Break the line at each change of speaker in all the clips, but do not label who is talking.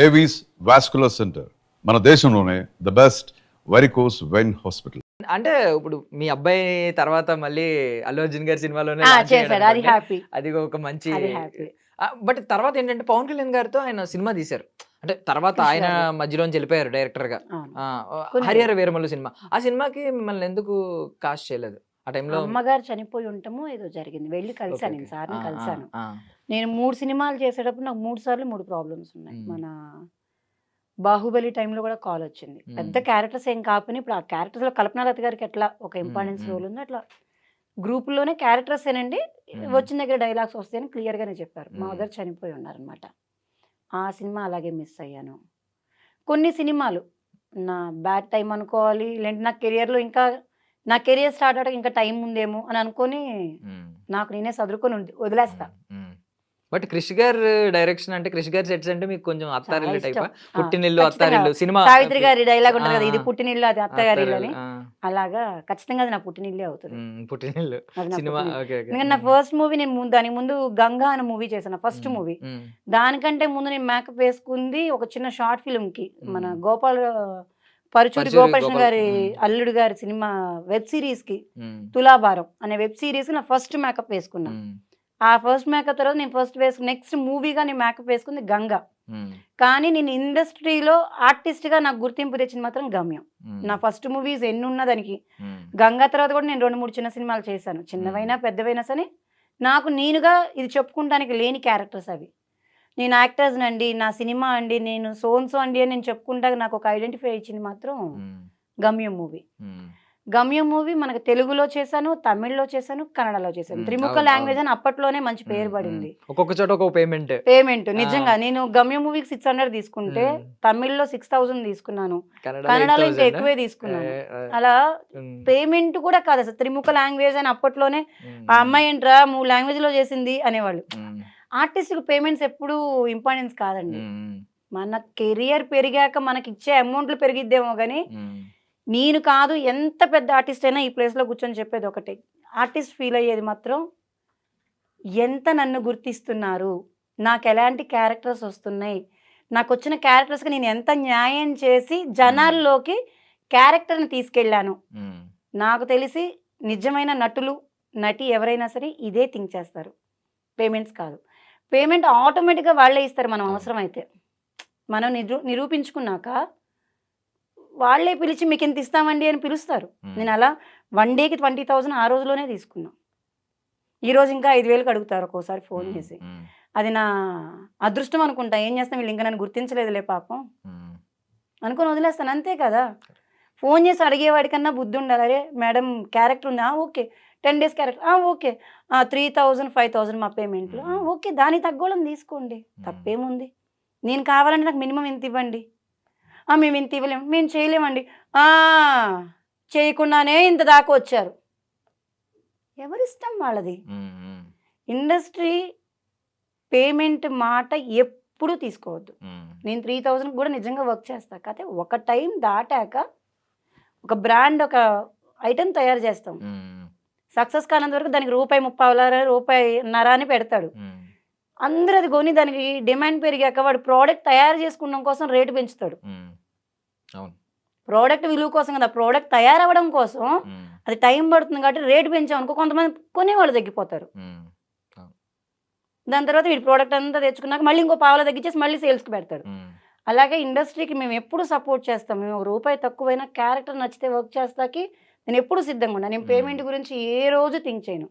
Avis vascular centre మన దేశంలోనే the best varicose vein hospital.
అంటే ఇప్పుడు మీ అబ్బాయి తర్వాత మళ్ళీ అల్లు అర్జున్ గారి సినిమాలోనే
ఆ,
launch
చేశాడు. అది
అయ్యాడు
హ్యాపీ.
అది ఒక మంచి
అది హ్యాపీ.
బట్ తర్వాత ఏంటంటే పవన్ కళ్యాణ్ గారితో ఆయన సినిమా తీశారు. అంటే తర్వాత
కృషి
ఆయన
గారు.
మధ్యలోంచి వెళ్ళిపోయారు డైరెక్టర్ గా.
అవును.
ఆ, హరిహర వీరమల్లు సినిమా, ఆ సినిమాకి మిమ్మల్ని ఎందుకు కాస్ట్ చేయలేదు ఆ టైంలో?
అమ్మగారు చనిపోయి ఉంటాము ఏదో జరిగింది, వెళ్ళి కలిసాను, నేను సార్ని కలిసాను.
ఆ,
నేను 3 సినిమాలు చేసేటప్పుడు నాకు 3 సార్లు 3 ప్రాబ్లమ్స్ ఉన్నాయి.
మ్మ్.
మన బాహుబలి టైంలో కూడా కాల్ వచ్చింది. పెద్ద క్యారెక్టర్స్ ఏం కాకపోయినా ఇప్పుడు ఆ క్యారెక్టర్స్ లో కల్పనాలత గారికి ఎట్లా ఒక ఇంపార్టెన్స్
మ్మ్.
రోల్ ఉందో అట్లా గ్రూప్ లోనే క్యారెక్టర్స్ ఏనండి
మ్మ్.
వచ్చిన దగ్గర డైలాగ్స్ వస్తాయని క్లియర్ గానే చెప్పారు. మా
మ్మ్.
మదర్ చనిపోయి ఉన్నారనమాట. ఆ సినిమా అలాగే మిస్ అయ్యాను. కొన్ని సినిమాలు నా బ్యాడ్ టైం అనుకోవాలి, లేదంటే నా కెరియర్లో ఇంకా నా కెరియర్ స్టార్ట్ అవడానికి ఇంకా టైం ఉందేమో అని అనుకొని నాకు నేనే సదురుకొని వదిలేస్తా.
బట్ క్రిష్ గారు డైరెక్షన్ అంటే, క్రిష్ గారి సెట్స్ అంటే మీకు కొంచెం అత్తారిల్లు
చాలా
టైపా?
ఇష్టం.
పుట్టినిల్లు
ఖచ్చితంగా.
అత్తారిల్లు సినిమా
సావిత్రి గారి డైలాగ్ ఉంటుంది కదా,
ఆ,
ఇది పుట్టినిల్లు అది అత్తగారిల్లు అని.
అత్తారిల్లు,
అలాగా ఖచ్చితంగా అది నా పుట్టినిల్లే అవుతుంది.
పుట్టినిల్లు
అది నా
సినిమా.
పుట్టినిల్లు.
Okay okay.
ఎందుకంటే నా ఫస్ట్ మూవీ నేను దానికి ముందు గంగా అనే మూవీ చేశాను, ఫస్ట్ మూవీ. దానికంటే ముందు నేను మేకప్ వేసుకుంది ఒక చిన్న షార్ట్ ఫిల్మ్ కి, మన గోపాల్ పరుచూరి
పరుచూరి
గోపాలకృష్ణ
గోపాల్.
గారి అల్లుడు గారి సినిమా వెబ్ సిరీస్ కి, తులాభారం అనే వెబ్ సిరీస్ నా ఫస్ట్ మేకప్ వేసుకున్నా. ఆ ఫస్ట్ మేకప్ తర్వాత నేను ఫస్ట్ వేసుకున్న నెక్స్ట్ మూవీగా నేను మేకప్ వేసుకుంది గంగా. కానీ నేను ఇండస్ట్రీలో ఆర్టిస్ట్ గా నాకు గుర్తింపు తెచ్చింది మాత్రం గమ్యం. నా ఫస్ట్ మూవీస్ ఎన్ని ఉన్నా దానికి గంగా తర్వాత కూడా నేను 2-3 చిన్న సినిమాలు చేశాను, చిన్నవైనా పెద్దవైనా సరే. నాకు నేనుగా ఇది చెప్పుకుంటానికి లేని క్యారెక్టర్స్ అవి. నేను యాక్టర్స్ అండి, నా సినిమా అండి, నేను సోన్సో అండి అని నేను చెప్పుకుంటా నాకు ఒక ఐడెంటిఫై ఇచ్చింది మాత్రం గమ్యం మూవీ. గమ్యం మూవీ మనకు తెలుగులో చేశాను, తమిళ్లో చేశాను, కన్నడలో చేశాను. త్రిముఖ లాంగ్వేజ్ అని అప్పట్లోనే మంచి పేరు పడింది.
ఒక్కొక్క చోట ఒక
పేమెంట్ నిజంగా నేను గమ్యం మూవీకి 600 తీసుకుంటే తమిళ్లో 6000 తీసుకున్నాను, కన్నడలో ఇంకా ఎక్కువే తీసుకున్నాను. అలా పేమెంట్ కూడా కాదు అసలు, త్రిముఖ లాంగ్వేజ్ అని అప్పట్లోనే ఆ అమ్మాయి ఏంట్రా 3 లాంగ్వేజ్ లో చేసింది అనేవాళ్ళు. ఆర్టిస్ట్ పేమెంట్స్ ఎప్పుడు ఇంపార్టెన్స్ కాదండి. మన కెరియర్ పెరిగాక మనకి ఇచ్చే అమౌంట్లు పెరిగిద్దేమో కానీ నేను కాదు, ఎంత పెద్ద ఆర్టిస్ట్ అయినా ఈ ప్లేస్లో కూర్చొని చెప్పేది ఒకటే, ఆర్టిస్ట్ ఫీల్ అయ్యేది మాత్రం ఎంత నన్ను గుర్తిస్తున్నారు, నాకు ఎలాంటి క్యారెక్టర్స్ వస్తున్నాయి, నాకు వచ్చిన క్యారెక్టర్స్కి నేను ఎంత న్యాయం చేసి జనాల్లోకి క్యారెక్టర్ని తీసుకెళ్ళాను. నాకు తెలిసి నిజమైన నటులు నటి ఎవరైనా సరే ఇదే థింక్ చేస్తారు, పేమెంట్స్ కాదు. పేమెంట్ ఆటోమేటిక్గా వాళ్ళే ఇస్తారు మనం అవసరం అయితే. మనం నిరూపించుకున్నాక వాళ్ళే పిలిచి మీకు ఎంత ఇస్తామండి అని పిలుస్తారు. నేను అలా 1 డేకి 20,000 ఆ రోజులోనే తీసుకున్నా. ఈరోజు ఇంకా 5,000కి అడుగుతారు ఒక్కోసారి ఫోన్ చేసి. అది నా అదృష్టం అనుకుంటా. ఏం చేస్తాం, వీళ్ళు ఇంకా నన్ను గుర్తించలేదులే పాపం అనుకొని వదిలేస్తాను, అంతే కదా. ఫోన్ చేసి అడిగేవాడికన్నా బుద్ధి ఉండాలి. అరే మేడం క్యారెక్టర్ ఉందా, ఓకే 10 డేస్ క్యారెక్టర్, ఓకే 3,000 5,000 మా పేమెంట్లు, ఓకే దానికి తగ్గోళ్ళని తీసుకోండి, తప్పేముంది. నేను కావాలంటే నాకు మినిమం ఇంత ఇవ్వండి, మేము ఇంత ఇవ్వలేము, మేము చేయలేమండి, చేయకుండానే ఇంత దాకా వచ్చారు. ఎవరిష్టం వాళ్ళది. ఇండస్ట్రీ పేమెంట్ మాట ఎప్పుడు తీసుకోవద్దు. నేను 3,000 కూడా నిజంగా వర్క్ చేస్తాను. కాకపోతే ఒక టైం దాటాక ఒక బ్రాండ్ ఒక ఐటెం తయారు చేస్తాం, సక్సెస్ కానంత వరకు దానికి ₹30 ₹1.5 అని పెడతాడు. అందరూ అది కొని దానికి డిమాండ్ పెరిగాక వాడు ప్రోడక్ట్ తయారు చేసుకున్న కోసం రేటు పెంచుతాడు. ప్రోడక్ట్ విలువ కోసం కదా, ప్రోడక్ట్ తయారవ్వడం కోసం అది టైం పడుతుంది కాబట్టి రేటు పెంచామనుకో కొంతమంది కొనేవాళ్ళు తగ్గిపోతారు. దాని తర్వాత వీడి ప్రోడక్ట్ అంతా తెచ్చుకున్నాక మళ్ళీ ఇంకో పావులా తగ్గించేసి మళ్ళీ సేల్స్కి పెడతాడు. అలాగే ఇండస్ట్రీకి మేము ఎప్పుడు సపోర్ట్ చేస్తాం. మేము ₹1 తక్కువైనా క్యారెక్టర్ నచ్చితే వర్క్ చేస్తాకి నేను ఎప్పుడు సిద్ధంగా ఉన్నాను. నేను పేమెంట్ గురించి ఏ రోజు థింక్ చేయను.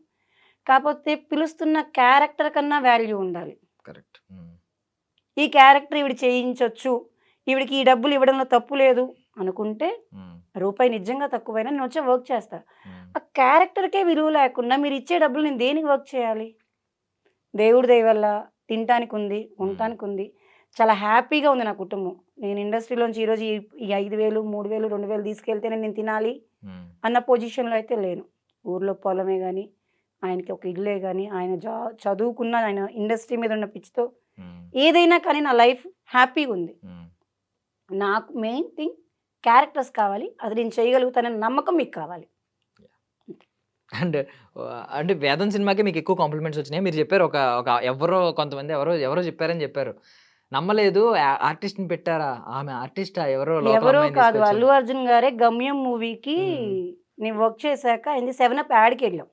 కాకపోతే పిలుస్తున్న క్యారెక్టర్ కన్నా వాల్యూ ఉండాలి.
కరెక్ట్.
ఈ క్యారెక్టర్ ఈవిడ చేయించవచ్చు, ఈవిడికి ఈ డబ్బులు ఇవ్వడంలో తప్పు లేదు అనుకుంటే ₹1 నిజంగా తక్కువైనా నేను వచ్చి వర్క్ చేస్తా. ఆ క్యారెక్టర్కే విలువ లేకుండా మీరు ఇచ్చే డబ్బులు నేను దేనికి వర్క్ చేయాలి? దేవుడి దయ వల్ల తినటానికి ఉంది, ఉండటానికి ఉంది, చాలా హ్యాపీగా ఉంది నా కుటుంబం. నేను ఇండస్ట్రీలోంచి ఈరోజు ఈ 5,000 3,000 2,000 తీసుకెళ్తేనే నేను తినాలి అన్న పొజిషన్లో అయితే లేను. ఊర్లో పొలమే కానీ, ఆయనకి ఒక ఇల్లే కానీ, ఆయన చదువుకున్న ఆయన ఇండస్ట్రీ మీద ఉన్న పిచ్చితో ఏదైనా కానీ నా లైఫ్ హ్యాపీగా ఉంది. నాకు మెయిన్ థింగ్ క్యారెక్టర్స్ కావాలి, అది నేను చేయగలుగుతానని నమ్మకం మీకు కావాలి.
అంటే వేదం సినిమాకి మీకు ఎక్కువ కాంప్లిమెంట్స్ వచ్చినాయి. మీరు చెప్పారు ఒక ఎవరో కొంతమంది ఎవరో చెప్పారని చెప్పారు. నమ్మలేదు ఆర్టిస్ట్ ని పెట్టారా, ఆమె ఆర్టిస్టా, ఎవరో లోకల్
ఎవరో
అమ్మాయిని
కాదు,
తీసుకొచ్చారు.
అల్లు అర్జున్ గారే గమ్యం మూవీకి నేను వర్క్ చేశాక అయింది 7up యాడ్కి వెళ్ళాం.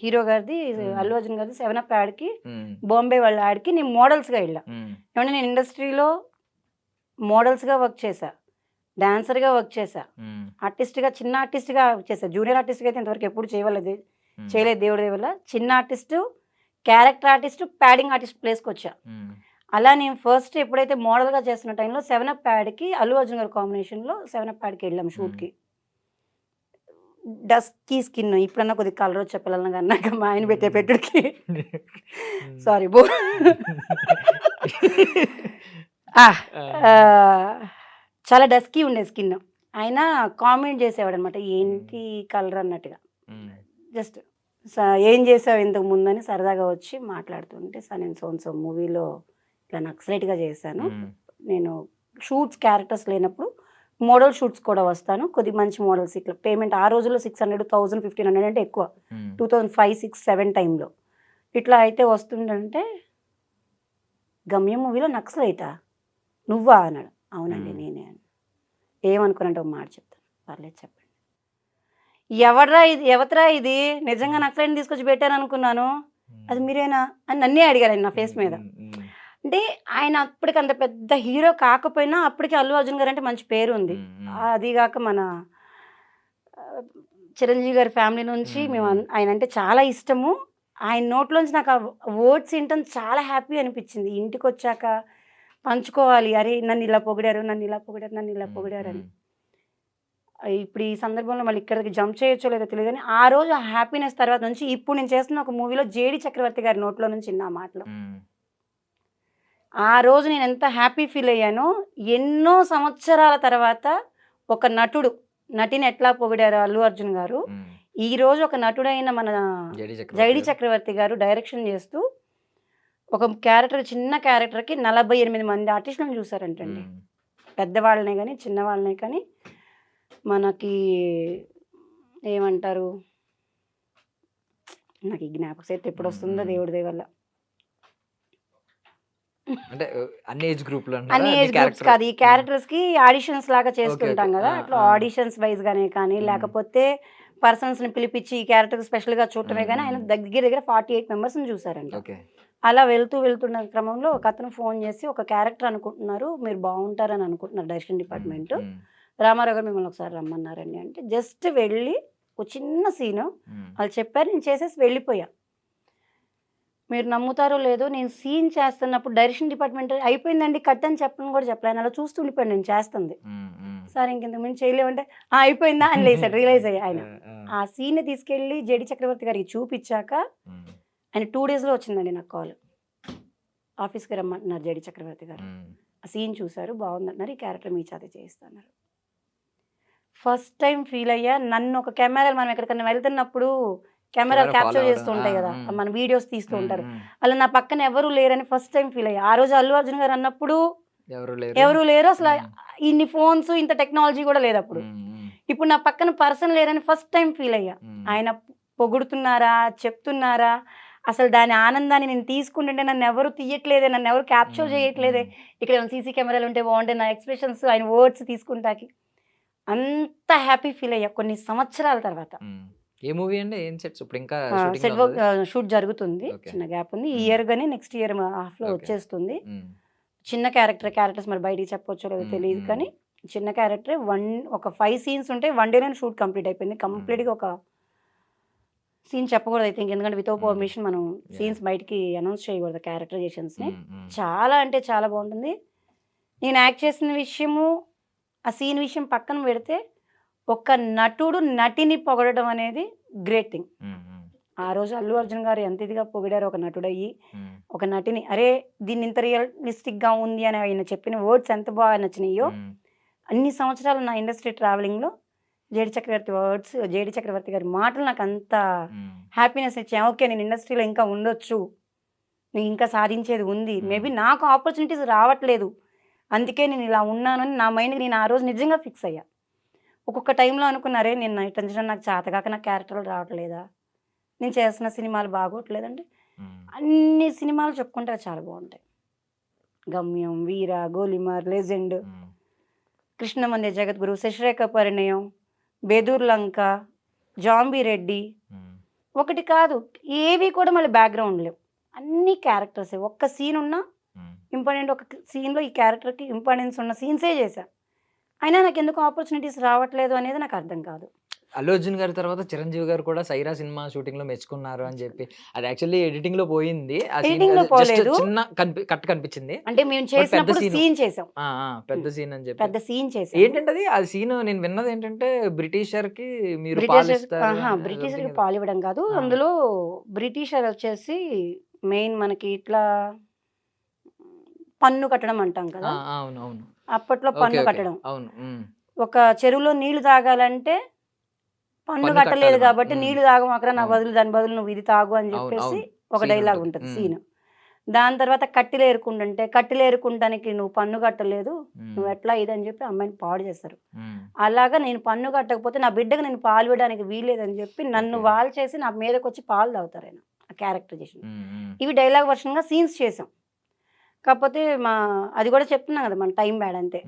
హీరో గారిది అల్లు అర్జున్ గారిది 7up యాడ్కి, బాంబే వాళ్ళ యాడ్కి నేను మోడల్స్గా వెళ్ళా. ఏమంటే నేను ఇండస్ట్రీలో మోడల్స్గా వర్క్ చేశా, డాన్సర్గా వర్క్ చేశా, ఆర్టిస్ట్గా చిన్న ఆర్టిస్ట్గా వర్క్ చేశా. జూనియర్ ఆర్టిస్ట్గా అయితే ఇంతవరకు ఎప్పుడు చేయలేదు దేవుడి వల్ల. చిన్న artist, character artist, padding artist ప్లేస్కి వచ్చా. అలా నేను ఫస్ట్ ఎప్పుడైతే మోడల్గా చేస్తున్న టైంలో 7up యాడ్కి అల్లు అర్జున్ గారి కాంబినేషన్లో 7up యాడ్కి వెళ్ళాం షూట్కి. డస్కీ స్కిన్, ఇప్పుడన్నా కొద్దిగా కలర్ వచ్చే పిల్లలన్నా కానీ నాకు మా ఆయన పెట్టే పెట్టుడికి సారీ బో చాలా డస్కీ ఉండే స్కిన్. ఆయన కామెంట్ చేసేవాడు అనమాట, ఏంటి కలర్ అన్నట్టుగా. జస్ట్ ఏం చేసావు ఇంతకు ముందని సరదాగా వచ్చి మాట్లాడుతుంటే, సార్ నేను సోన్సో మూవీలో ఇట్లా నక్సలైట్గా చేశాను, నేను షూట్స్ క్యారెక్టర్స్ లేనప్పుడు మోడల్ షూట్స్ కూడా వస్తాను, కొద్ది మంచి మోడల్స్ ఇట్లా పేమెంట్ ఆ రోజుల్లో 600, 1000, 1500 అంటే ఎక్కువ, 2005, 6, 7 టైంలో ఇట్లా అయితే వస్తుందంటే, గమ్యం మూవీలో నక్సలైటా నువ్వా అన్నాడు. అవునండి నేనే అని. ఏమనుకున్నట్టు ఒక మాట చెప్తాను, పర్లేదు చెప్పండి. ఎవతరా ఇది, నిజంగా నక్సలైట్ని తీసుకొచ్చి పెట్టాను అనుకున్నాను, అది మీరేనా అని నన్నే అడిగారు ఆయన నా ఫేస్ మీద. అంటే ఆయన అప్పటికి అంత పెద్ద హీరో కాకపోయినా అప్పటికి అల్లు అర్జున్ గారు అంటే మంచి పేరు ఉంది. అదిగాక మన చిరంజీవి గారి ఫ్యామిలీ నుంచి మేము ఆయన అంటే చాలా ఇష్టము. ఆయన నోట్లోంచి నాకు ఆ వర్డ్స్ వింటాం చాలా హ్యాపీ అనిపించింది. ఇంటికి వచ్చాక పంచుకోవాలి, అరే నన్ను ఇలా పొగిడారు, నన్ను ఇలా పొగిడారు, నన్ను ఇలా పొగిడారు అని. ఇప్పుడు ఈ సందర్భంలో మళ్ళీ ఇక్కడికి జంప్ చేయొచ్చో లేదో తెలియదు కానీ, ఆ రోజు ఆ హ్యాపీనెస్ తర్వాత నుంచి ఇప్పుడు నేను చేస్తున్న ఒక మూవీలో జేడి చక్రవర్తి గారి నోట్లో నుంచి విన్న ఆ మాటలు, ఆ రోజు నేను ఎంత హ్యాపీ ఫీల్ అయ్యానో. ఎన్నో సంవత్సరాల తర్వాత ఒక నటిని ఎట్లా పొగిడారు అల్లు అర్జున్ గారు, ఈ రోజు ఒక నటుడైన మన జైడి చక్రవర్తి గారు డైరెక్షన్ చేస్తూ ఒక క్యారెక్టర్, చిన్న క్యారెక్టర్కి 48 మంది ఆర్టిస్టులను చూసారంటండి. పెద్దవాళ్ళనే కానీ చిన్నవాళ్ళనే కానీ, మనకి ఏమంటారు, నాకు ఈ జ్ఞాపక శక్తి ఎప్పుడు వస్తుందో దేవుడి దయ వల్ల.
అంటే అన్ని ఏజ్ గ్రూప్లో
అన్ని ఏజ్ గ్రూప్స్ కాదు, ఈ క్యారెక్టర్స్కి ఆడిషన్స్ లాగా చేస్తుంటాం కదా, అట్లా ఆడిషన్స్ వైజ్గానే కానీ లేకపోతే పర్సన్స్ని పిలిపించి ఈ క్యారెక్టర్ స్పెషల్గా చూడటమే కానీ, ఆయన దగ్గర 48 మెంబర్స్ని చూసారంట. అలా వెళ్తున్న క్రమంలో ఒక అతను ఫోన్ చేసి, ఒక క్యారెక్టర్ అనుకుంటున్నారు, మీరు బాగుంటారని అనుకుంటున్నారు డైరెక్షన్ డిపార్ట్మెంట్, రామారావు గారు మిమ్మల్ని ఒకసారి రమ్మన్నారండి అంటే, జస్ట్ వెళ్ళి ఒక చిన్న సీను వాళ్ళు చెప్పారు, నేను చేసేసి వెళ్ళిపోయా. మీరు నమ్ముతారో లేదో, నేను సీన్ చేస్తున్నప్పుడు డైరెక్షన్ డిపార్ట్మెంట్ అయిపోయిందండి కట్ అని చెప్పని కూడా చెప్పలేను, అలా చూస్తుండిపోయాను నేను చేస్తుంది. సార్ ఇంకెంతకు మించి చేయలేమంటే అయిపోయిందా అని లేసాడు, రియలైజ్ అయ్యా ఆయన. ఆ సీన్ని తీసుకెళ్ళి జేడి చక్రవర్తి గారికి చూపించాక ఆయన 2 daysలో వచ్చిందండి నాకు కాల్, ఆఫీస్కి రమ్మంటున్నారు జేడి చక్రవర్తి గారు, ఆ సీన్ చూశారు బాగుందంటున్నారు, ఈ క్యారెక్టర్ మీ చేత చేయిస్తున్నారు. ఫస్ట్ టైం ఫీల్ అయ్యా. నన్ను ఒక కెమెరాలు, మనం ఎక్కడికన్నా వెళ్తున్నప్పుడు కెమెరాలు క్యాప్చర్ చేస్తూ ఉంటాయి కదా, మన వీడియోస్ తీస్తూ ఉంటారు, అలా నా పక్కన ఎవరు లేరని ఫస్ట్ టైం ఫీల్ అయ్యా. ఆ రోజు అల్లు అర్జున్ గారు అన్నప్పుడు ఎవరు లేరు, అసలు ఇన్ని ఫోన్స్ ఇంత టెక్నాలజీ కూడా లేదు అప్పుడు. ఇప్పుడు నా పక్కన పర్సన్ లేరని ఫస్ట్ టైం ఫీల్ అయ్యా. ఆయన పొగుడుతున్నారా, చెప్తున్నారా, అసలు దాని ఆనందాన్ని నేను తీసుకుంటుంటే నన్ను ఎవరు తీయట్లేదే, నన్ను ఎవరు క్యాప్చర్ చేయట్లేదే, ఇక్కడ సీసీ కెమెరాలు ఉంటే బాగుంటే నా ఎక్స్ప్రెషన్స్, ఆయన వర్డ్స్ తీసుకుంటాకి అంత హ్యాపీ ఫీల్ అయ్యా కొన్ని సంవత్సరాల తర్వాత.
ఏ మూవీ అండి, ఏం సెట్స్ ఇప్పుడు ఇంకా
సెట్ వర్క్ షూట్ జరుగుతుంది, చిన్న గ్యాప్ ఉంది, ఈ ఇయర్ కానీ నెక్స్ట్ ఇయర్ హాఫ్లో వచ్చేస్తుంది. చిన్న క్యారెక్టర్స్ మరి బయటికి చెప్పొచ్చో లేదో తెలియదు కానీ, చిన్న క్యారెక్టర్ ఒక 5 scenes ఉంటే 1 day షూట్ కంప్లీట్ అయిపోయింది. కంప్లీట్గా ఒక సీన్ చెప్పకూడదు అయితే, ఎందుకంటే వితౌట్ పర్మిషన్ మనం సీన్స్ బయటికి అనౌన్స్ చేయకూడదు క్యారెక్టరైజేషన్స్ని. చాలా అంటే చాలా బాగుంటుంది. నేను యాక్ట్ చేసిన విషయము, ఆ సీన్ విషయం పక్కన పెడితే, ఒక నటుడు నటిని పొగడడం అనేది గ్రేట్ థింగ్. ఆ రోజు అల్లు అర్జున్ గారు ఎంత ఇదిగా పొగిడారు ఒక నటుడయ్యి, ఒక నటిని, అరే దీన్ని ఇంత రియలిస్టిక్గా ఉంది అని ఆయన చెప్పిన వర్డ్స్ ఎంత బాగా నచ్చినాయో. అన్ని సంవత్సరాలు నా ఇండస్ట్రీ ట్రావెలింగ్లో జేడి చక్రవర్తి గారి మాటలు నాకు అంత హ్యాపీనెస్ ఇచ్చాయి. ఓకే, నేను ఇండస్ట్రీలో ఇంకా ఉండొచ్చు, నేను ఇంకా సాధించేది ఉంది, మేబీ నాకు ఆపర్చునిటీస్ రావట్లేదు, అందుకే నేను ఇలా ఉన్నానని నా మైండ్కి నేను ఆ రోజు నిజంగా ఫిక్స్ అయ్యా. ఒక్కొక్క టైంలో అనుకున్నారే, నేను నటించడం నాకు చేతగాక నాకు క్యారెక్టర్లు రావట్లేదా, నేను చేస్తున్న సినిమాలు బాగోట్లేదంటే, అన్ని సినిమాలు చెప్పుకుంటే చాలా బాగుంటాయి. గమ్యం, వీర, గోలిమార్, లెజెండ్, కృష్ణమందిర జగద్గురు, శశిరేఖ పరిణయం, బెదూర్ లంక, జాంబీ రెడ్డి, ఒకటి కాదు ఏవి కూడా మళ్ళీ బ్యాక్గ్రౌండ్ లేవు, అన్ని క్యారెక్టర్సే. ఒక్క సీన్ ఉన్నా ఇంపార్టెంట్, ఒక సీన్లో ఈ క్యారెక్టర్కి ఇంపార్టెన్స్ ఉన్న సీన్సే చేశా. అయినా నాకు ఎందుకు ఆపర్చునిటీస్ రావట్లేదు అనేది నాకు అర్థం కాదు.
అల్లు అర్జున్ గారి తర్వాత చిరంజీవి గారు కూడా సైరా సినిమా షూటింగ్ లో మెచ్చుకున్నారు అని చెప్పి, అది యాక్చువల్లీ ఎడిటింగ్ లో పోయింది, ఆ scene
Editing లో
just
పోలేదు.
చిన్న కట్ కనిపించింది,
అంటే మేము చేసినప్పుడు
scene.
సీన్ చేసాం,
పెద్ద సీన్ అని చెప్పి.
పెద్ద సీన్ చేసాం.
ఏంటంటే అది ఆ సీన్ నేను విన్నది ఏంటంటే బ్రిటిషర్ కి మీరు
బ్రిటిషర్కి పాలు ఇవ్వడం కాదు, అందులో బ్రిటిషర్ వచ్చేసి మెయిన్ మనకి ఇట్లా పన్ను కట్టడం అంటాం కదా,
అవును అవును
అప్పట్లో పన్ను కట్టడం.
అవును.
ఒక చెరువులో నీళ్లు తాగాలంటే పన్ను
పన్ను
కట్టలేదు
కట్టాలి
కాబట్టి
మనం.
నీళ్లు తాగం అక్కడ, నా
అవును.
బదులు దాని బదులు నువ్వు ఇది తాగు అని
అవును,
చెప్పేసి
అవును.
ఒక
Scene
డైలాగ్
ఉంటుంది.
ఉంటుంది సీన్. దాని తర్వాత కట్టెలు ఏరుకుంటుంటే కట్టెలు ఏరుకుంటానికి నువ్వు పన్ను కట్టలేదు, నువ్వు ఎట్లా ఇదని చెప్పి అమ్మాయిని పాడు చేస్తారు. అలాగా నేను పన్ను కట్టకపోతే నా బిడ్డకు నేను పాలు ఇవ్వడానికి వీలేదని చెప్పి నన్ను
Okay.
వాళ్ళు చేసి నా మీదకి వచ్చి పాలు తాగుతారు ఆయన, ఆ క్యారెక్టరైజేషన్. ఇవి డైలాగ్ వర్షన్గా సీన్స్ చేసాం. కాకపోతే అది కూడా చెప్తున్నాం కదా మన టైం బ్యాడ్ అంతే.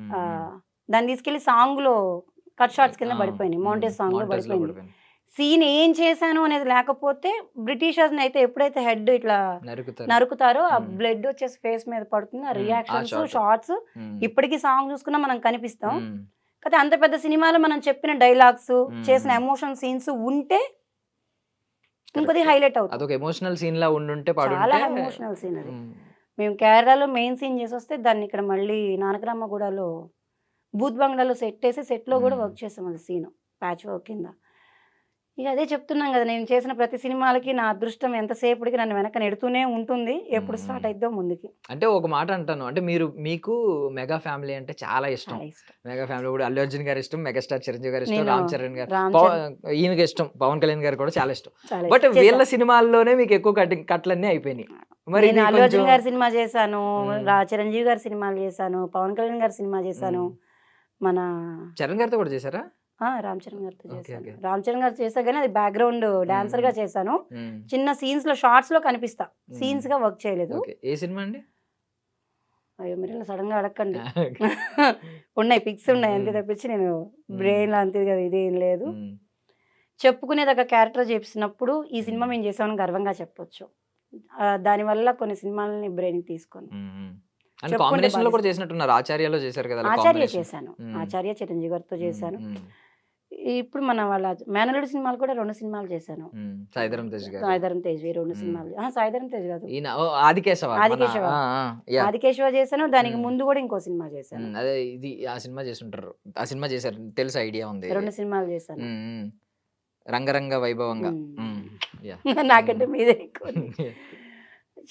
దాన్ని తీసుకెళ్లి సాంగ్లో కట్ షార్ట్స్ కింద పడిపోయినాయి, మౌంటేజ్ సాంగ్లో పడిపోయింది. సీన్ ఏం చేశాను అనేది లేకపోతే బ్రిటిషర్స్ని అయితే ఎప్పుడైతే హెడ్ ఇట్లా నరుకుతారో ఆ బ్లడ్ వచ్చేసి ఫేస్ మీద పడుతుంది, ఆ రియాక్షన్స్ షార్ట్స్ ఇప్పటికీ సాంగ్ చూసుకున్నా మనం కనిపిస్తాం. కాకపోతే అంత పెద్ద సినిమాలో మనం చెప్పిన డైలాగ్స్ చేసిన ఎమోషన్ సీన్స్ ఉంటే ఇంకొద్ది హైలైట్ అవుతుంది.
అదొక ఎమోషనల్ సీన్ లా ఉండుంటే
చాలా ఎమోషనల్ సీన్ అది. మేము కేరళలో మెయిన్ సీన్ చేసి వస్తే దాన్ని ఇక్కడ మళ్ళీ నానకరామగూడలో బూత్ బంగ్లాలో సెట్ వేసి సెట్లో కూడా వర్క్ చేసాం, అది సీన్ ప్యాచ్ వర్క్ కింద. ఇక అదే చెప్తున్నాం కదా, నేను చేసిన ప్రతి సినిమాలకి నా అదృష్టం ఎంతసేపటికి నన్ను వెనక నెడుతూనే ఉంటుంది, ఎప్పుడు స్టార్ట్ అయిద్దో ముందుకి.
అంటే ఒక మాట అంటాను, అంటే మీకు మెగా ఫ్యామిలీ అంటే చాలా ఇష్టం.
చాలా ఇష్టం.
మెగా ఫ్యామిలీ కూడా అల్లు అర్జున్ గారు ఇష్టం, మెగాస్టార్ చిరంజీవి గారు ఇష్టం,
నేను
రామ్ చరణ్ గారు,
రామ్
ఈయనకి ఇష్టం, పవన్ కళ్యాణ్ గారు కూడా చాలా ఇష్టం.
చాలా
బట్
ఇష్టం.
వీళ్ళ సినిమాల్లోనే మీకు ఎక్కువ కట్లన్నీ అయిపోయినాయి. మరి
నేను
మీకు
అల్లు అర్జున్
కొంచెం-
గారి సినిమా చేశాను, చిరంజీవి గారి సినిమాలు చేశాను, పవన్ కళ్యాణ్ గారి సినిమా చేశాను, మన
చరణ్ గారితో కూడా చేశారా?
రామ్ చరణ్ గారితో చేశాను.
okay.
రామ్ చరణ్ గారు చేసా కానీ అది బ్యాక్గ్రౌండ్ డాన్సర్ గా చేశాను,
మ్మ్.
చిన్న సీన్స్ లో షార్ట్స్ లో కనిపిస్తా, సీన్స్ గా వర్క్ చేయలేదు.
Okay. ఏ సినిమా అండి?
అయ్యో మీరు ఇలా సడన్ గా అడగండి. ఉన్నాయి పిక్స్ ఉన్నాయి అంతే తప్పించి నేను బ్రెయిన్ లో అంతే కదా ఇదేం లేదు.
మ్మ్.
చెప్పుకునేది ఒక క్యారెక్టర్ చేసినప్పుడు ఈ సినిమా మేము చేసామని గర్వంగా చెప్పొచ్చు. దానివల్ల కొన్ని సినిమాలని బ్రెయిన్ తీసుకొని
మ్మ్. అంటే
చెప్పుకుంటే
కాంబినేషన్ లో కూడా
బాగా
చేసినట్టున్నారు, ఆచార్యలో చేశారు కదా
ఆచార్య
combination.
చేశాను,
మ్మ్.
ఆచార్య చిరంజీవి గారితో చేశాను.
మ్మ్.
ఇప్పుడు మన వాళ్ళ మేనల్లుడు సినిమాలు కూడా 2 సినిమాలు చేశాను.
మ్మ్. సాయిధరం తేజ్ గారు,
సాయిధరం తేజ్ 2 సినిమాలు. సాయిధరం తేజ్ కాదు,
ఈయన ఆదికేశవ.
ఆదికేశవ.
Yeah.
ఆదికేశవ చేశాను, దానికి
మ్మ్.
ముందు కూడా ఇంకో సినిమా చేశాను.
అదే ఇది ఆ సినిమా చేస్తుంటారు, ఆ సినిమా చేశారు తెలుసు, ఐడియా ఉంది.
2 సినిమాలు చేశాను.
మ్మ్. రంగరంగ వైభవంగా.
మ్మ్.
Yeah.
నాకంటే మీదే ఎక్కువ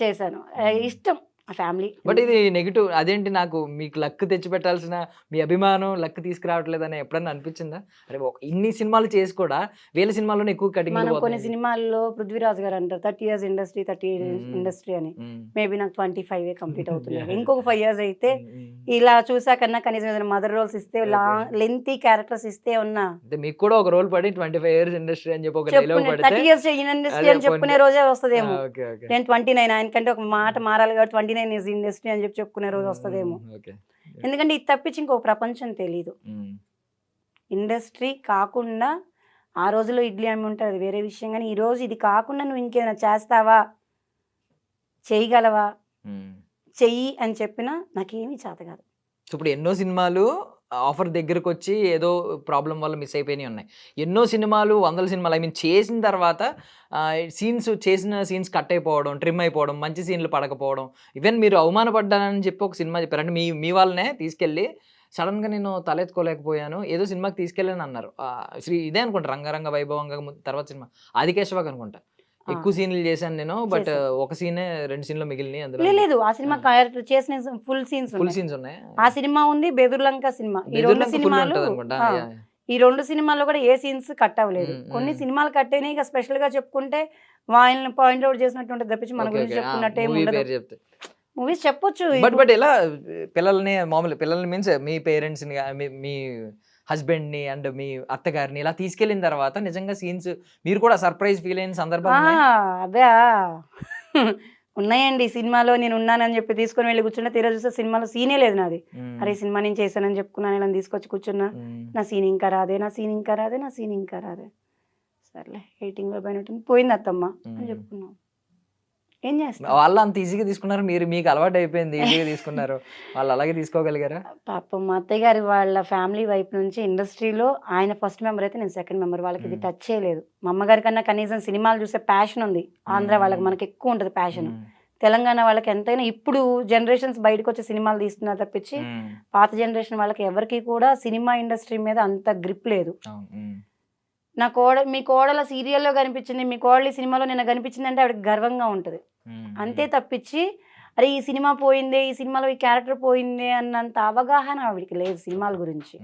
చేశాను. ఇష్టం ఆ ఫ్యామిలీ.
బట్ ఇది నెగిటివ్, అదేంటి నాకు మీకు లక్ తెచ్చి పెట్టాల్సిన మీ అభిమానం లక్ తీసుకురావట్లేదని ఎప్పుడన్నా అనిపించిందా? అరే ఇన్ని సినిమాలు చేసి కూడా వీళ్ళ సినిమాల్లోనే ఎక్కువ
మనం కొన్ని
కటింగ్.
సినిమాల్లో పృథ్వీరాజ్ గారు అంటారు 30 years ఇండస్ట్రీ 30 years ఇండస్ట్రీ అని. మేబీ నాకు 25 కంప్లీట్ అవుతున్నాయి. ఇంకొక 5 years అయితే ఇలా చూసాకన్నా కనీసం ఏదైనా మదర్ రోల్స్ ఇస్తే లెంతీ క్యారెక్టర్స్ ఇస్తే ఉన్నా
అంటే మీకు కూడా ఒక రోల్ పడి 25 years ఇండస్ట్రీ అని చెప్పి ఒక డైలాగ్ పడితే
30 years ఇండస్ట్రీ అని చెప్పుకునే రోజే వస్తుందేమో.
ఓకే ఓకే
నేను 29, ఆయనకంటే ఒక మాట మారాలి కాబట్టి 29 years ఇండస్ట్రీ అని చెప్పి చెప్పుకునే రోజు వస్తుందేమో.
ఓకే.
ఎందుకంటే ఇది తప్పించి ఇంకో ప్రపంచం తెలీదు. ఇండస్ట్రీ కాకుండా ఆ రోజుల్లో ఇడ్లీ అమ్మి ఉంటుంది, అది వేరే విషయం. కానీ ఈ రోజు ఇది కాకుండా నువ్వు ఇంకేమైనా చేస్తావా, చేయగలవా, చెయ్యి అని చెప్పినా నాకేమీ చేత కాదు.
ఇప్పుడు ఎన్నో సినిమాలు ఆఫర్ దగ్గరకు వచ్చి ఏదో ప్రాబ్లం వల్ల మిస్ అయిపోయినాయి ఉన్నాయి. ఎన్నో సినిమాలు, వందల సినిమాలు చేసిన తర్వాత చేసిన సీన్స్ కట్ అయిపోవడం, ట్రిమ్ అయిపోవడం, మంచి సీన్లు పడకపోవడం, ఈవెన్ మీరు అవమానపడ్డానని చెప్పి ఒక సినిమా చెప్పారు. అంటే మీ వాళ్ళనే తీసుకెళ్ళి సడన్గా నేను తలెత్తుకోలేకపోయాను, ఏదో సినిమాకి తీసుకెళ్ళాను అన్నారు. ఇదే అనుకుంటా, రంగరంగ వైభవంగా తర్వాత సినిమా ఆదికేశవాగ్ అనుకుంటా. ఎక్కువ సీన్లు చేశాను నేను, బట్ ఒక సీనే 2 సీన్లు మిగిలినాయి. అందులో
లేదు, ఆ సినిమా క్యారెక్టర్ చేసిన ఫుల్ సీన్స్
ఉన్నాయి.
ఆ సినిమా ఉంది, బెదుర్లంక సినిమా. ఈ 2 సినిమాలు, ఈ 2 సినిమాల్లో కూడా ఏ సీన్స్ కట్ అవ్వలేదు. కొన్ని సినిమాలు కట్ అయినాయి. ఇక స్పెషల్ గా చెప్పుకుంటే వాళ్ళని పాయింట్ అవుట్ చేసినట్టు ఉంటుంది తప్పించి మన గురించి చెప్పుకున్నట్టే ఉండదు. మూవీస్ చెప్పొచ్చు,
బట్ ఇలా పిల్లల్ని మీన్స్ మీ పేరెంట్స్ ని, మీ హస్బెండ్ ని అండ్ మీ అత్తగారిని ఇలా తీసుకెళ్లిన తర్వాత నిజంగా సీన్స్ మీరు కూడా సర్ప్రైజ్ ఫీల్ అయిన సందర్భం?
అబ్బా ఉన్నాయండి సినిమాలో నేను ఉన్నానని చెప్పి తీసుకొని వెళ్ళి కూర్చున్నా, తీరా చూస్తే సినిమాలో సీనే లేదు నాది. అరే సినిమా నేను చేశానని చెప్పుకున్నాను, ఇలా తీసుకొచ్చి కూర్చున్నా, నా సీన్ ఇంకా రాదే, నా సీన్ ఇంకా రాదే, నా సీన్ ఇంకా రాదే. సర్లే ఎయిటింగ్లో పోయినట్టుంది, పోయింది అత్తమ్మ అని చెప్పుకున్నాం. ఏం చేస్తాం,
వాళ్ళు అంత ఈజీగా తీసుకున్నారు, మీరు మీకు అలవాటు అయిపోయింది ఈజీగా తీసుకున్నారు, వాళ్ళు అలాగే తీసుకోగలిగారా?
పాపం మా అత్తయ్య గారి వాళ్ళ ఫ్యామిలీ వైపు నుంచి ఇండస్ట్రీలో ఆయన ఫస్ట్ మెంబర్ అయితే నేను సెకండ్ మెంబర్. వాళ్ళకి ఇది టచ్ చేయలేదు. మా అమ్మగారి కన్నా కనీసం సినిమాలు చూసే ప్యాషన్ ఉంది. ఆంధ్ర వాళ్ళకి మనకి ఎక్కువ ఉంటుంది ప్యాషన్. తెలంగాణ వాళ్ళకి ఎంతైనా ఇప్పుడు జనరేషన్స్ బయటకు వచ్చే సినిమాలు తీస్తున్నారు తప్పించి పాత జనరేషన్ వాళ్ళకి ఎవరికి కూడా సినిమా ఇండస్ట్రీ మీద అంత గ్రిప్ లేదు. నా మీ కోడల సీరియల్లో కనిపించింది, మీ కోడలి సినిమాలో నిన్న కనిపించింది అంటే ఆవిడకి గర్వంగా ఉంటుంది. అంతే తప్పించి అరే ఈ సినిమా పోయిందే, ఈ సినిమాలో ఈ క్యారెక్టర్ పోయిందే అన్నంత అవగాహన ఆవిడకి లేదు సినిమాల గురించి.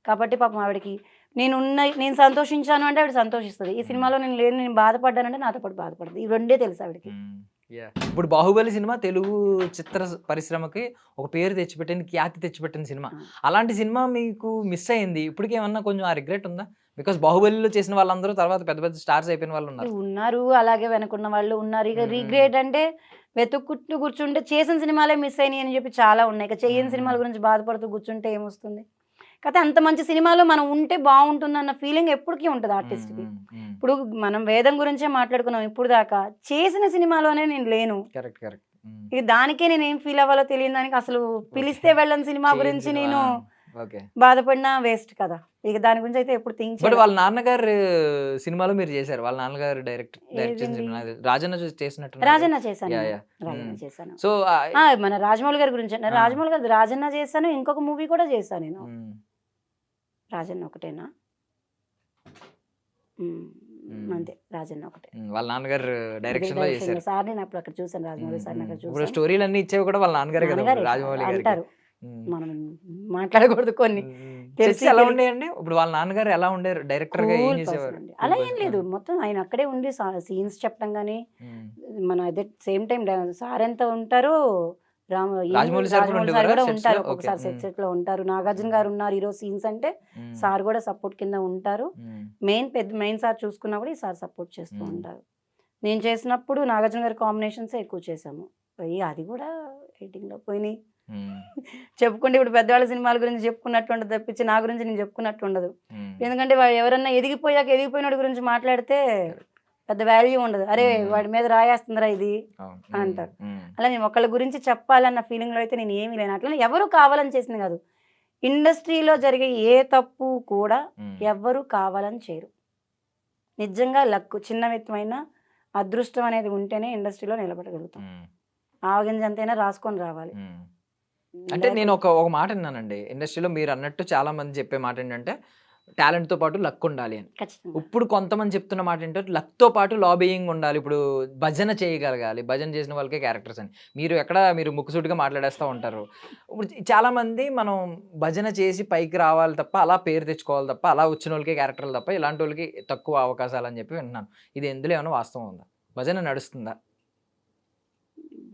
కాబట్టి పాపం ఆవిడకి నేను సంతోషించాను అంటే ఆవిడ సంతోషిస్తుంది, ఈ సినిమాలో నేను లేదు నేను బాధపడ్డానంటే నాతో పాటు బాధపడుతుంది. ఈ రెండే తెలుసు ఆవిడకి.
ఇప్పుడు బాహుబలి సినిమా తెలుగు చిత్ర పరిశ్రమకి ఒక పేరు తెచ్చిపెట్టింది, ఖ్యాతి తెచ్చిపెట్టిన సినిమా. అలాంటి సినిమా మీకు మిస్ అయింది, ఇప్పటికేమన్నా కొంచెం ఆ రిగ్రెట్ ఉందా? బికాస్ బాహుబలిలో చేసిన వాళ్ళందరూ తర్వాత పెద్ద పెద్ద స్టార్స్ అయిపోయిన వాళ్ళు
ఉన్నారు, అలాగే వెనకున్న వాళ్ళు ఉన్నారు. ఇక రిగ్రెట్ అంటే వెతుక్కుంటూ కూర్చుంటే చేసిన సినిమాలే మిస్ అయినాయి అని చెప్పి చాలా ఉన్నాయి. ఇక చేయని సినిమాల గురించి బాధపడుతూ కూర్చుంటే ఏమొస్తుంది? కాకపోతే అంత మంచి సినిమాలో మనం ఉంటే బాగుంటుంది అన్న ఫీలింగ్ ఎప్పటికీ ఉంటుంది ఆర్టిస్ట్కి. ఇప్పుడు మనం వేదం గురించే మాట్లాడుకున్నాం ఇప్పుడు దాకా, చేసిన సినిమాలోనే నేను లేను. ఇక దానికే నేను ఏం ఫీల్ అవ్వాలో తెలియని దానికి అసలు పిలిస్తే వెళ్ళని సినిమా గురించి నేను బాధపడినా వేస్ట్ కదా. ఇక దాని గురించి అయితే ఎప్పుడు థింక్
చేయలేదు. వాళ్ళ నాన్నగారు సినిమాలో మీరు చేశారు, వాళ్ళ నాన్నగారు డైరెక్ట్ రాజన్న చేసినట్టు.
రాజన్న చేశాను. సో మన రాజమౌళి గారి గురించి రాజమౌళి గారు రాజన్న చేశాను, ఇంకొక మూవీ కూడా చేశాను నేను. రాజన్న ఒకటేనా? అంతే, రాజన్న ఒకటే.
వాళ్ళ నాన్నగారు డైరెక్షన్ లో చేశారు.
సార్ నేను అప్పుడు అక్కడ చూసాను, రాజమౌళి సార్ అక్కడ చూసాను.
స్టోరీలు అన్ని ఇచ్చేవి కూడా వాళ్ళ నాన్నగారు రాజమౌళి
అంటారు. మనం మాట్లాడకూడదు కొన్ని.
తెలిసి ఎలా ఉండేయండి ఇప్పుడు వాళ్ళ నాన్నగారు ఎలా ఉండేరు డైరెక్టర్ గా? ఏం చేసేవారు?
అలా ఏం లేదు, మొత్తం ఆయన అక్కడే ఉండి సీన్స్ చెప్పడం గానీ, మన అదే సేమ్ టైం సార్ ఎంత ఉంటారో
రాజమౌళి
సార్ కూడా ఉంటారు, ఒక్కొక్కసారి సెట్ లో ఉంటారు. నాగార్జున గారు ఉన్నారు ఈరోజు సీన్స్ అంటే సార్ కూడా సపోర్ట్ కింద ఉంటారు. మెయిన్ సార్ చూసుకున్నా కూడా ఈ సార్ సపోర్ట్ చేస్తూ ఉంటారు. నేను చేసినప్పుడు నాగార్జున గారి కాంబినేషన్స్ ఎక్కువ చేసాము. అది కూడా ఎడిటింగ్ లో పోయినాయి. చెప్పుకుంటే ఇప్పుడు పెద్దవాళ్ళ సినిమాల గురించి చెప్పుకున్నట్టు ఉండదు తప్పించి నా గురించి నేను చెప్పుకున్నట్టు ఉండదు. ఎందుకంటే ఎవరన్నా ఎదిగిపోయినోడి గురించి మాట్లాడితే పెద్ద వాల్యూ ఉండదు. అరే వాడి మీద రాయేస్తుందిరా ఇది అంటారు. అలా నేను ఒకళ్ళ గురించి చెప్పాలన్న ఫీలింగ్లో అయితే నేను ఏమీ లేను. అట్లా ఎవరు కావాలని చేసింది కాదు, ఇండస్ట్రీలో జరిగే ఏ తప్పు కూడా ఎవరు కావాలని చేయరు. నిజంగా లక్, చిన్న వ్యక్తమైన అదృష్టం అనేది ఉంటేనే ఇండస్ట్రీలో నిలబడగలుగుతాం. ఆవగింజంతైనా రాసుకొని రావాలి.
అంటే నేను ఒక మాట విన్నానండి ఇండస్ట్రీలో, మీరు అన్నట్టు చాలా మంది చెప్పే మాట ఏంటంటే టాలెంట్ తో పాటు లక్ ఉండాలి అని. ఇప్పుడు కొంతమంది చెప్తున్న మాట ఏంటంటే లక్ తో పాటు లాబియింగ్ ఉండాలి, ఇప్పుడు భజన చేయగలగాలి, భజన చేసిన వాళ్ళకే క్యారెక్టర్స్ అని. మీరు ముక్కుసూటిగా మాట్లాడేస్తూ ఉంటారు. ఇప్పుడు చాలా మంది మనం భజన చేసి పైకి రావాలి తప్ప, అలా పేరు తెచ్చుకోవాలి తప్ప, అలా వచ్చిన వాళ్ళకే క్యారెక్టర్లు తప్ప ఇలాంటి వాళ్ళకి తక్కువ అవకాశాలు అని చెప్పి విన్నాను. ఇది ఎందులో ఏమైనా వాస్తవం ఉందా? భజన నడుస్తుందా?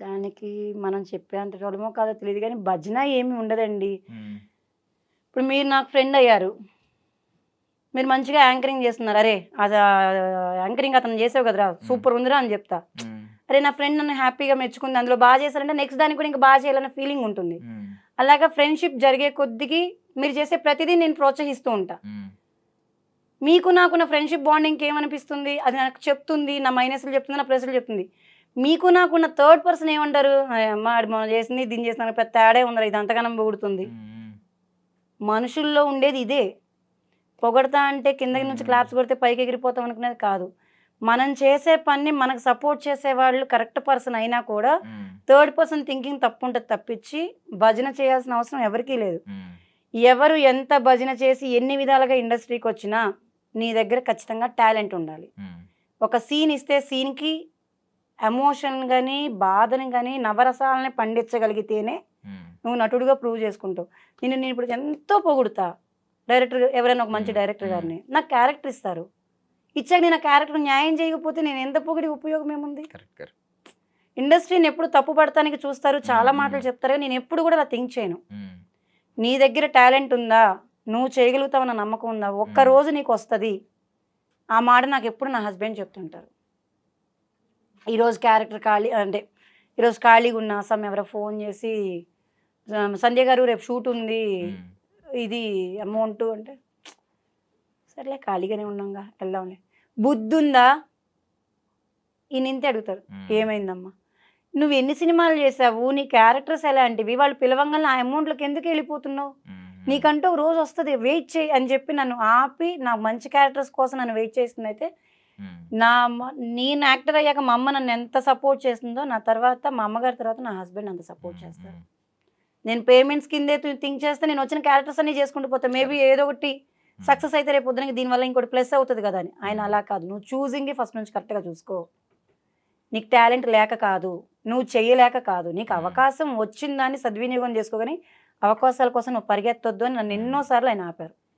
దానికి మనం చెప్పేంత చూడమో కాదో తెలియదు కానీ భజన ఏమి ఉండదండి. ఇప్పుడు మీరు నాకు ఫ్రెండ్ అయ్యారు, మీరు మంచిగా యాంకరింగ్ చేస్తున్నారు, అరే అది యాంకరింగ్ అతను చేసావు కదరా సూపర్ ఉందిరా అని చెప్తా. అరే నా ఫ్రెండ్ నన్ను హ్యాపీగా మెచ్చుకుంది, అందులో బాగా చేశారంటే నెక్స్ట్ దానికి కూడా ఇంకా బాగా చేయాలన్న ఫీలింగ్ ఉంటుంది. అలాగా ఫ్రెండ్షిప్ జరిగే కొద్దికి మీరు చేసే ప్రతిదీ నేను ప్రోత్సహిస్తూ ఉంటా. మీకు నాకున్న ఫ్రెండ్షిప్ బాండింగ్ ఏమనిపిస్తుంది, అది నాకు చెప్తుంది, నా మైనస్లు చెప్తుంది, నా ప్లస్లు చెప్తుంది. మీకు నాకున్న థర్డ్ పర్సన్ ఏమంటారు, అమ్మ ఆడు మనం చేసింది దీన్ని చేసిన పెద్ద తేడా ఉందిరా, ఇది అంతగానం పొగుడుతుంది. మనుషుల్లో ఉండేది ఇదే. పొగడతా అంటే కింద నుంచి క్లాప్స్ కొడితే పైకి ఎగిరిపోతాం అనుకునేది కాదు. మనం చేసే పని మనకు సపోర్ట్ చేసే వాళ్ళు కరెక్ట్ పర్సన్ అయినా కూడా థర్డ్ పర్సన్ థింకింగ్ తప్పు ఉంటుంది తప్పించి భజన చేయాల్సిన అవసరం ఎవరికీ లేదు. ఎవరు ఎంత భజన చేసి ఎన్ని విధాలుగా ఇండస్ట్రీకి వచ్చినా నీ దగ్గర ఖచ్చితంగా టాలెంట్ ఉండాలి. ఒక సీన్ ఇస్తే సీన్కి ఎమోషన్ కానీ బాధని కానీ నవరసాలని పండించగలిగితేనే నువ్వు నటుడుగా ప్రూవ్ చేసుకుంటావు. నేను ఇప్పుడు ఎంతో పొగుడుతా డైరెక్టర్, ఎవరైనా ఒక మంచి డైరెక్టర్ గారిని నాకు క్యారెక్టర్ ఇస్తారు, ఇచ్చాక నేను ఆ క్యారెక్టర్ న్యాయం చేయకపోతే నేను ఎంత పొగిడి ఉపయోగం ఏముంది? ఇండస్ట్రీని ఎప్పుడు తప్పు పడటానికి చూస్తారు, చాలా మాటలు చెప్తారు, నేను ఎప్పుడు కూడా అలా థింక్ చేయను. నీ దగ్గర టాలెంట్ ఉందా, నువ్వు చేయగలుగుతావన్న నమ్మకం ఉందా, ఒక్కరోజు నీకు వస్తుంది. ఆ మాట నాకు ఎప్పుడు నా హస్బెండ్ చెప్తుంటారు. ఈరోజు క్యారెక్టర్ ఖాళీ అంటే ఈరోజు ఖాళీగా ఉన్న సమ్ ఎవరో ఫోన్ చేసి సంధ్య గారు రేపు షూట్ ఉంది ఇది అమౌంట్ అంటే సర్లే ఖాళీగానే ఉన్నాంగా వెళ్దాంలే. బుద్ధి ఉందా ఈయన ఇంతే అడుగుతారు, ఏమైందమ్మా నువ్వు ఎన్ని సినిమాలు చేసావు, నీ క్యారెక్టర్స్ ఎలాంటివి, వాళ్ళు పిలవంగానే ఆ అమౌంట్లకు ఎందుకు వెళ్ళిపోతున్నావు, నీకంటూ ఒక రోజు వస్తుంది వెయిట్ చేయి అని చెప్పి నన్ను ఆపి నా మంచి క్యారెక్టర్స్ కోసం నన్ను వెయిట్ చేస్తుంది. అయితే నేను యాక్టర్ అయ్యాక మా అమ్మ నన్ను ఎంత సపోర్ట్ చేస్తుందో నా తర్వాత మా అమ్మగారి తర్వాత నా హస్బెండ్ అంత సపోర్ట్ చేస్తారు. నేను పేమెంట్స్ కిందే థింక్ చేస్తే నేను వచ్చిన క్యారెక్టర్స్ అన్ని చేసుకుంటూ పోతాను, మేబీ ఏదో ఒకటి సక్సెస్ అయితే రేపు పొద్దున దీనివల్ల ఇంకోటి ప్లస్ అవుతుంది కదా అని. ఆయన అలా కాదు, నువ్వు చూసింగ్ ఫస్ట్ నుంచి కరెక్ట్గా చూసుకో, నీకు టాలెంట్ లేక కాదు, నువ్వు చేయలేక కాదు, నీకు అవకాశం వచ్చిందాన్ని సద్వినియోగం చేసుకోగాని అవకాశాల కోసం నువ్వు పరిగెత్తొద్దు అని నన్ను ఎన్నోసార్లు ఆయన ఆపారు.